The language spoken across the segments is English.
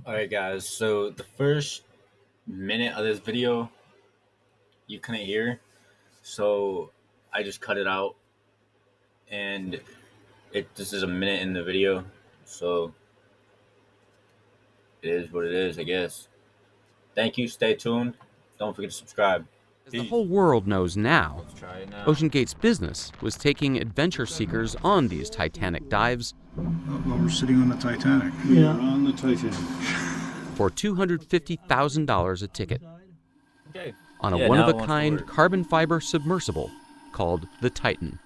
Alright guys, so the first minute of this video you couldn't hear, so I just cut it out and this is a minute in the video, so it is what it is, I guess. Thank you, stay tuned, don't forget to subscribe. As the Peace. whole world knows now, Let's try it now. OceanGate's business was taking adventure seekers on these Titanic dives Well, we're sitting on the Titanic. We are on the Titanic. for $250,000 a ticket Okay. on a Yeah, now it wants one-of-a-kind to work. carbon fiber submersible called the Titan.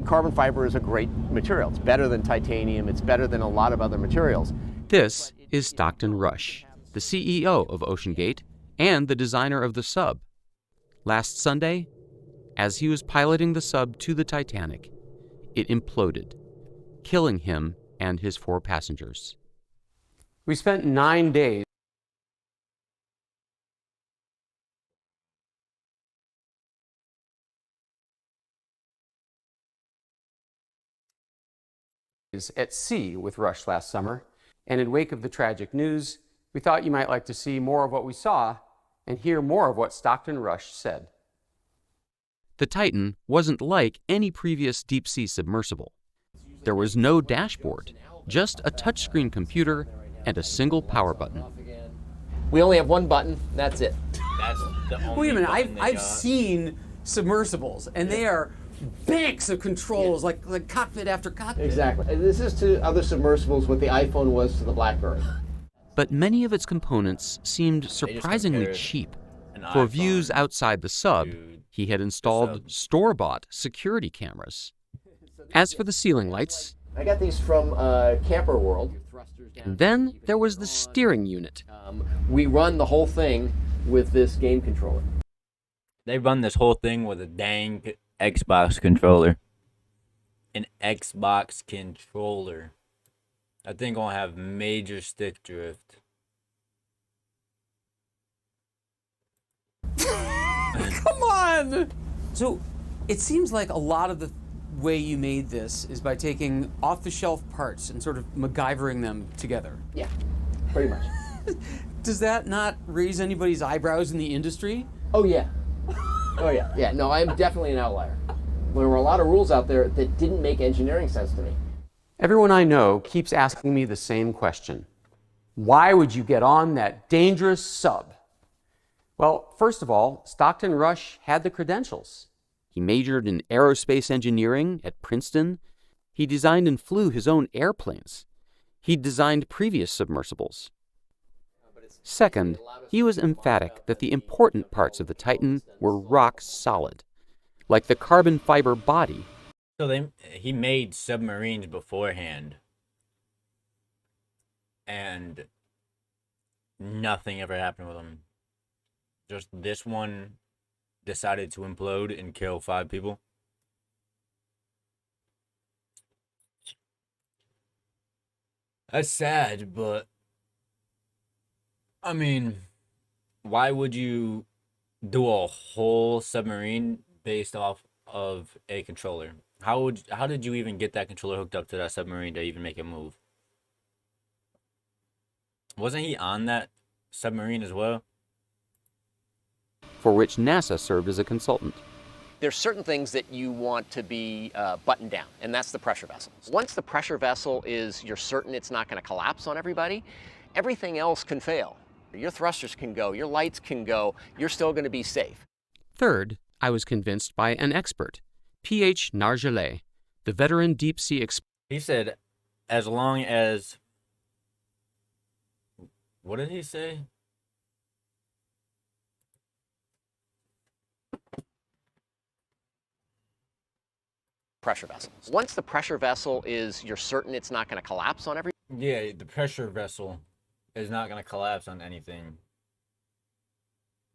Carbon fiber is a great material. It's better than titanium. It's better than a lot of other materials. This is Stockton Rush, the CEO of OceanGate and the designer of the sub. Last Sunday, as he was piloting the sub to the Titanic, it imploded, killing him and his 4 passengers. We spent 9 days at sea with Rush last summer, and in wake of the tragic news, we thought you might like to see more of what we saw and hear more of what Stockton Rush said. The Titan wasn't like any previous deep-sea submersible. There was no dashboard, just a touchscreen computer and a single power button. We only have one button. That's it. That's the only Wait a minute, button they I've got. seen submersibles, and they are banks of controls, like cockpit after cockpit. Exactly. This is to other submersibles what the iPhone was to the BlackBerry. But many of its components seemed surprisingly compared cheap. An For iPhone views outside the sub, to he had sub. installed store-bought security cameras. As for the ceiling lights, I got these from Camper World. and then there was the steering unit. We run the whole thing with this game controller. They run this whole thing with a dang Xbox controller. An Xbox controller. That thing gonna have major stick drift. Come on! So, it seems like a lot of the way you made this is by taking off-the-shelf parts and sort of MacGyvering them together. Yeah, pretty much. Does that not raise anybody's eyebrows in the industry? Oh yeah. Oh yeah. Yeah. No, I'm definitely an outlier. There were a lot of rules out there that didn't make engineering sense to me. Everyone I know keeps asking me the same question. Why would you get on that dangerous sub? Well, first of all, Stockton Rush had the credentials. He majored in aerospace engineering at Princeton. He designed and flew his own airplanes. He designed previous submersibles. Second, he was emphatic that the important parts of the Titan were rock solid, like the carbon fiber body. So he made submarines beforehand, and nothing ever happened with them. Just this one decided to implode and kill 5 people. That's sad, but I mean, why would you do a whole submarine based off of a controller? How did you even get that controller hooked up to that submarine to even make it move? Wasn't he on that submarine as well? For which NASA served as a consultant. There's certain things that you want to be buttoned down, and that's the pressure vessel. Once the pressure vessel is, you're certain it's not going to collapse on everybody, everything else can fail. Your thrusters can go, your lights can go, you're still going to be safe. Third, I was convinced by an expert, P.H. Nargelet, the veteran deep-sea expert. He said, as long as... What did he say? Pressure vessels. Once the pressure vessel is, you're certain it's not going to collapse on everybody. Yeah, the pressure vessel is not going to collapse on anything.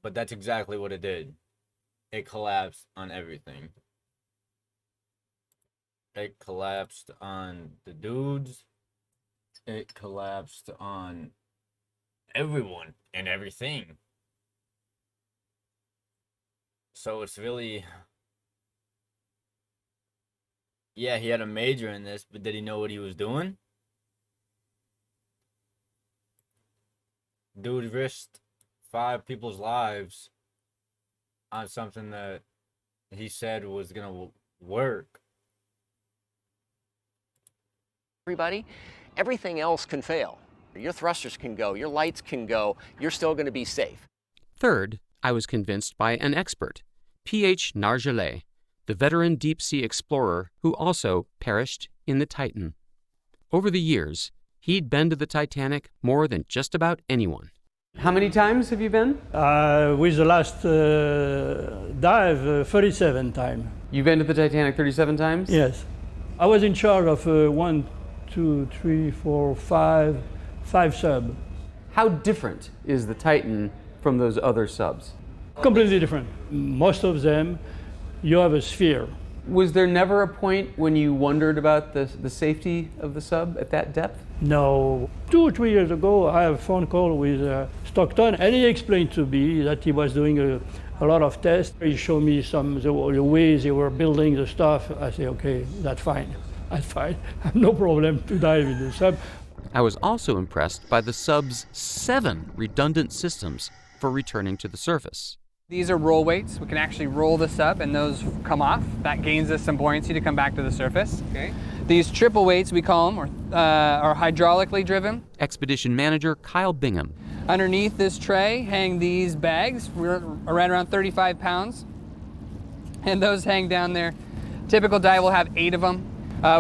But that's exactly what it did. It collapsed on everything. It collapsed on the dudes. It collapsed on everyone and everything. So it's really... Yeah, he had a major in this, but did he know what he was doing? dude risked 5 people's lives on something that he said was gonna work. Everybody, everything else can fail. Your thrusters can go, your lights can go, you're still going to be safe. Third, I was convinced by an expert, P.H. Nargeolet, the veteran deep-sea explorer who also perished in the Titan. Over the years, he'd been to the Titanic more than just about anyone. How many times have you been? With the last dive, 37 times. You've been to the Titanic 37 times? Yes. I was in charge of 1, 2, 3, 4, 5 subs. How different is the Titan from those other subs? Completely different. Most of them, you have a sphere. Was there never a point when you wondered about the safety of the sub at that depth? No. 2 or 3 years ago, I have a phone call with Stockton, and he explained to me that he was doing a lot of tests. He showed me the ways they were building the stuff. I say, okay, that's fine. That's fine. I have no problem to dive in the sub. I was also impressed by the sub's 7 redundant systems for returning to the surface. These are roll weights. We can actually roll the sub and those come off. That gains us some buoyancy to come back to the surface. Okay. These triple weights, we call them, are hydraulically driven. Expedition manager Kyle Bingham. Underneath this tray hang these bags. We're around 35 pounds. And those hang down there. Typical dive will have 8 of them.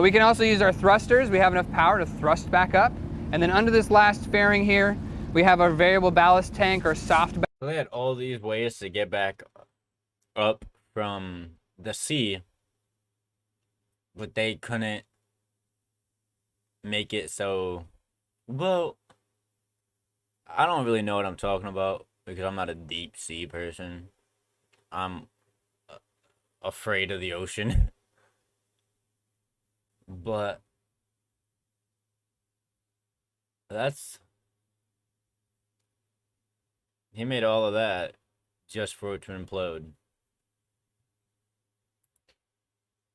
We can also use our thrusters. We have enough power to thrust back up. And then under this last fairing here, we have our variable ballast tank or soft ballast. They had all these ways to get back up from the sea, but they couldn't make it so. Well, I don't really know what I'm talking about because I'm not a deep sea person. I'm afraid of the ocean. But he made all of that just for it to implode.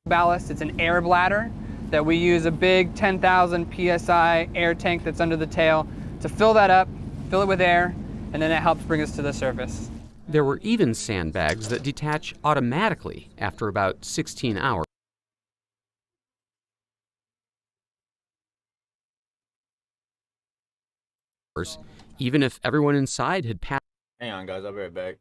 Ballast, it's an air bladder that we use a big 10,000 psi air tank that's under the tail to fill that up, fill it with air, and then it helps bring us to the surface. There were even sandbags that detach automatically after about 16 hours. Even if everyone inside had passed. Hang on, guys. I'll be right back.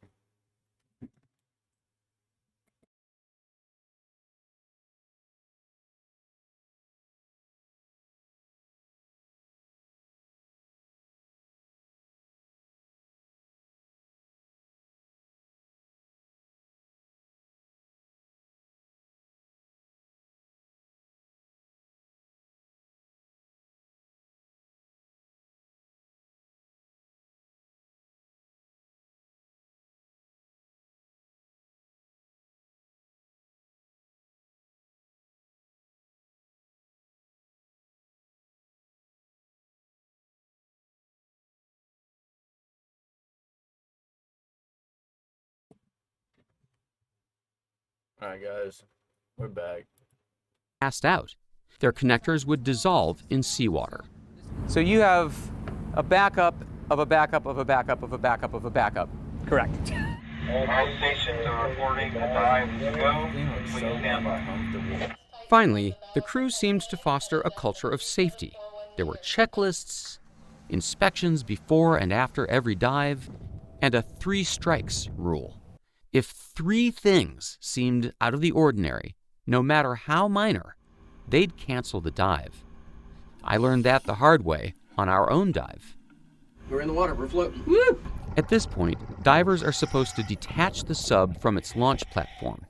All right, guys. We're back. Passed out. Their connectors would dissolve in seawater. So you have a backup of a backup of a backup of a backup of a backup. Correct. All stations are reporting the dive is go. Please stand by. Finally, the crew seemed to foster a culture of safety. There were checklists, inspections before and after every dive, and a 3 strikes rule. If 3 things seemed out of the ordinary, no matter how minor, they'd cancel the dive. I learned that the hard way on our own dive. We're in the water, we're floating. Woo! At this point, divers are supposed to detach the sub from its launch platform.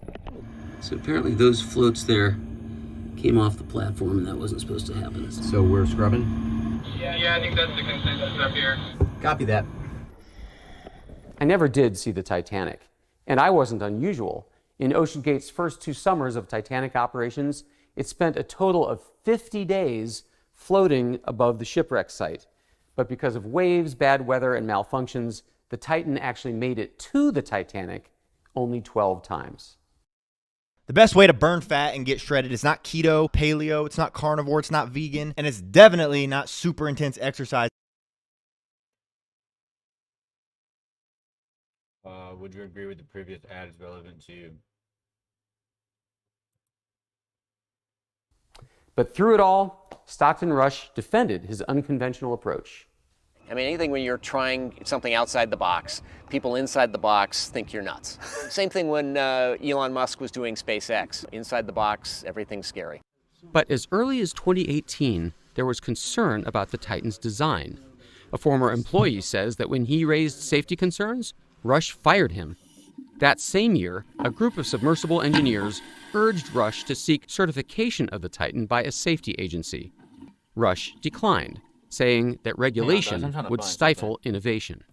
So apparently those floats there came off the platform and that wasn't supposed to happen. So we're scrubbing? Yeah, I think that's the consensus up here. Copy that. I never did see the Titanic, and I wasn't unusual. In OceanGate's first 2 summers of Titanic operations, it spent a total of 50 days floating above the shipwreck site. But because of waves, bad weather, and malfunctions, the Titan actually made it to the Titanic only 12 times. The best way to burn fat and get shredded is not keto, paleo, it's not carnivore, it's not vegan, and it's definitely not super intense exercise. would you agree with the previous ad is relevant to you? But through it all, Stockton Rush defended his unconventional approach. I mean, anything when you're trying something outside the box, people inside the box think you're nuts. Same thing when Elon Musk was doing SpaceX. Inside the box, everything's scary. But as early as 2018, there was concern about the Titan's design. A former employee says that when he raised safety concerns, Rush fired him. That same year, a group of submersible engineers urged Rush to seek certification of the Titan by a safety agency. Rush declined, saying that regulation would stifle innovation.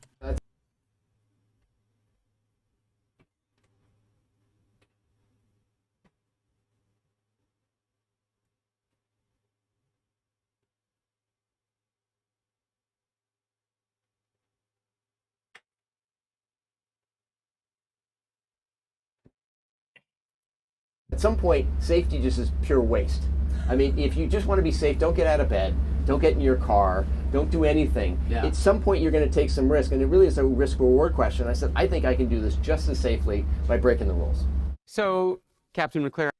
At some point, safety just is pure waste. I mean, if you just want to be safe, don't get out of bed, don't get in your car, don't do anything. Yeah. At some point, you're going to take some risk, and it really is a risk-reward question. I said, I think I can do this just as safely by breaking the rules. So, Captain McLaren,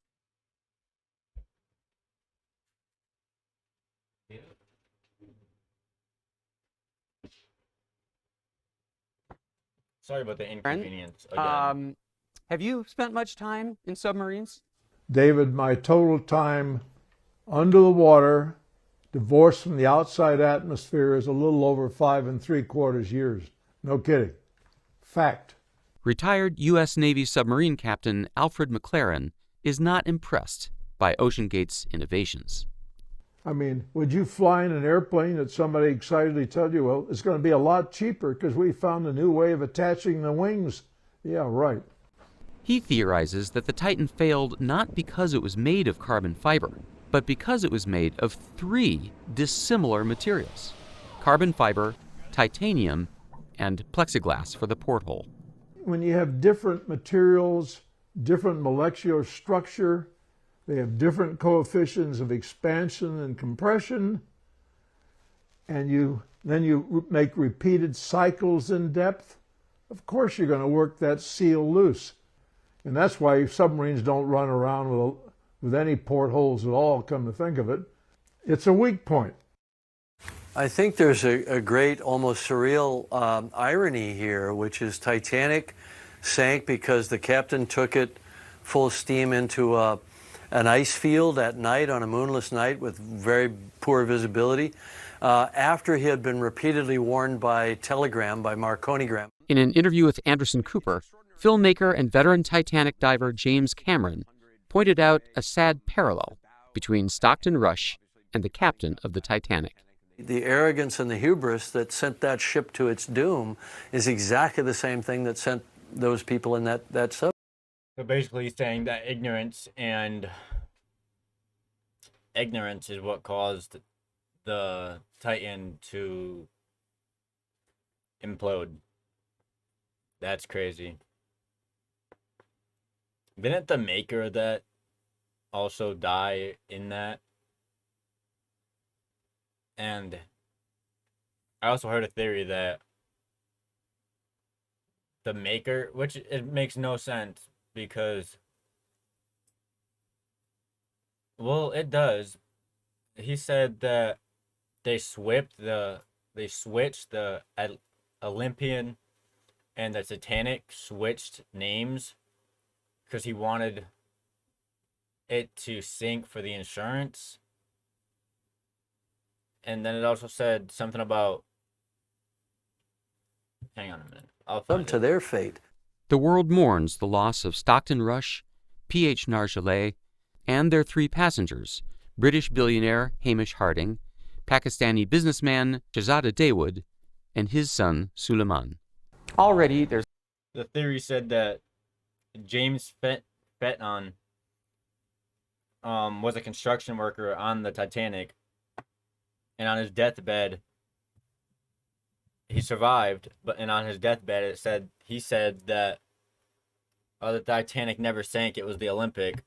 Sorry about the inconvenience again. have you spent much time in submarines? David, my total time under the water, divorced from the outside atmosphere, is a little over 5 3/4 years. No kidding. Fact. Retired U.S. Navy submarine captain Alfred McLaren is not impressed by OceanGate's innovations. I mean, would you fly in an airplane that somebody excitedly told you, well, it's going to be a lot cheaper because we found a new way of attaching the wings? Yeah, right. He theorizes that the Titan failed not because it was made of carbon fiber, but because it was made of 3 dissimilar materials: carbon fiber, titanium, and plexiglass for the porthole. When you have different materials, different molecular structure, they have different coefficients of expansion and compression, and then you make repeated cycles in depth, of course you're going to work that seal loose. And that's why submarines don't run around with any portholes at all, come to think of it. It's a weak point. I think there's a great, almost surreal irony here, which is Titanic sank because the captain took it full steam into an ice field at night on a moonless night with very poor visibility, after he had been repeatedly warned by telegram, by Marconigram. In an interview with Anderson Cooper, filmmaker and veteran Titanic diver James Cameron pointed out a sad parallel between Stockton Rush and the captain of the Titanic. The arrogance and the hubris that sent that ship to its doom is exactly the same thing that sent those people in that sub. So basically saying that ignorance is what caused the Titan to implode. That's crazy. Didn't the maker that also die in that? And I also heard a theory that the maker, which it makes no sense because, well, it does. He said that they switched the Olympian and the Titanic switched names because he wanted it to sink for the insurance. And then it also said something about, hang on a minute, I'll find to it. their fate. The world mourns the loss of Stockton Rush, P.H. Nargeolet, and their 3 passengers, British billionaire Hamish Harding, Pakistani businessman Shahzada Dawood, and his son Suleiman. Already there's... The theory said that James Fetton was a construction worker on the Titanic, and on his deathbed, he survived, and on his deathbed he said that the Titanic never sank, it was the Olympic.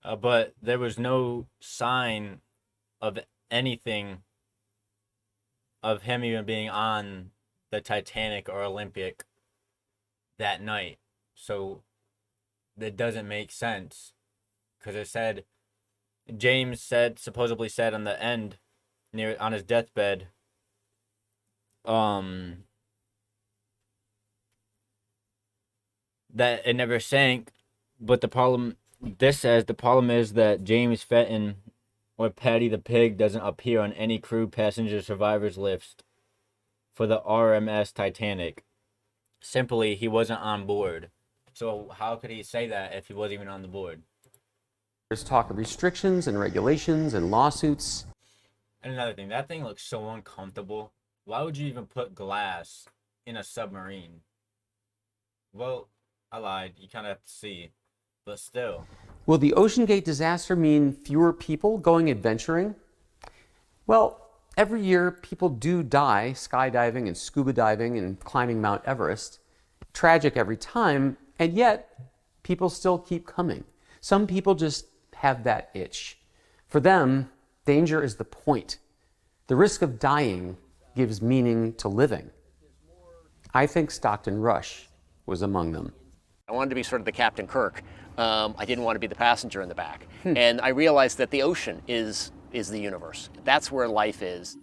But there was no sign of anything of him even being on the Titanic or Olympic. that night. So that doesn't make sense. Because it said, James supposedly said on the end, on his deathbed, that it never sank. But this says the problem is that James Fenton or Patty the Pig doesn't appear on any crew passenger survivors list for the RMS Titanic. Simply, he wasn't on board. So how could he say that if he wasn't even on the board? There's talk of restrictions and regulations and lawsuits. And another thing, that thing looks so uncomfortable. Why would you even put glass in a submarine? Well, I lied. You kind of have to see. But still. Will the Ocean Gate disaster mean fewer people going adventuring? Well, every year people do die skydiving and scuba diving and climbing Mount Everest. Tragic every time, and yet people still keep coming. Some people just have that itch. For them, danger is the point. The risk of dying gives meaning to living. I think Stockton Rush was among them. I wanted to be sort of the Captain Kirk. I didn't want to be the passenger in the back. And I realized that the ocean is the universe. That's where life is.